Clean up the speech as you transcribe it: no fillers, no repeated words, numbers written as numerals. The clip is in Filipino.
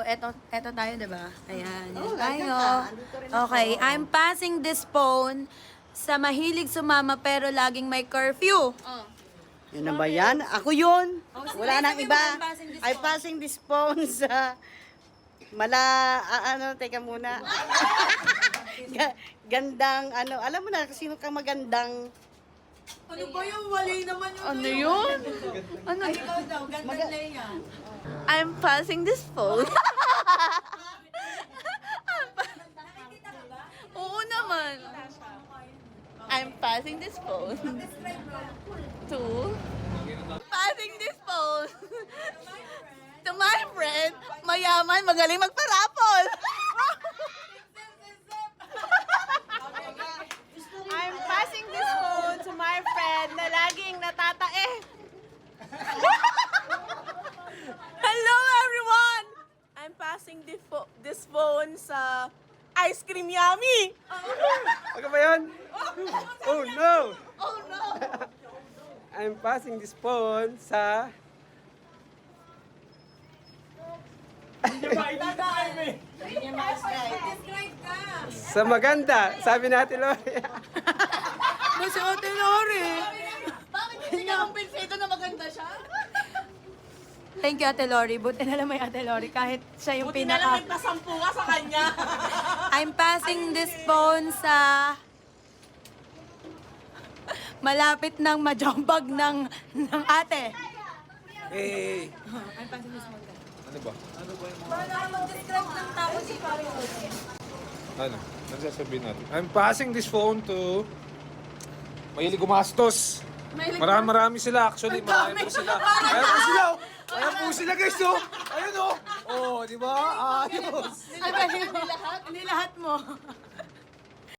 Eto tayo, diba? Ayan, yan tayo. Okay, I'm passing this phone sa mahilig sumama pero laging may curfew. Yun na ba yan? Ako yun. Wala nang sabi mo, iba. I'm passing this I'm passing this phone sa teka muna. Gandang, alam mo na, sino kang magandang. Ano ba yung wali naman yun? Ano yun? Ano? Ay, ikaw daw, gandang Leia. I'm passing this phone. Oo naman. I'm passing this phone. To? Passing this phone. To my friend. Mayaman, magaling magparapol. I'm passing this phone to my friend na laging natatae. Hello everyone! I'm passing this phone sa Ice Cream Yummy. Ano ba yan? Oh no! Oh no! I'm passing this phone sa... Sa maganda, sabi natin Lori. Si Ate Lori. Bakit hindi ka kumpinsa ito na maganda siya? Thank you, Ate Lori. Buti na lang may Ate Lori. Kahit siya yung Buti na lang may pinaka... pasampu ka sa kanya. I'm passing this phone sa... malapit ng majombag ng ate. Hey! I'm passing this phone. Ano ba? Paano ka mag-describe ng tao si Pario? Ano? Ano sasabihin natin? I'm passing this phone to... Mahilig gumastos. Marami sila actually. Marami po sila. Ayan po sila. Oh. Ayan po sila guys. Oh. Ayun oh. Oh, di ba? Ayos. Hindi lahat mo.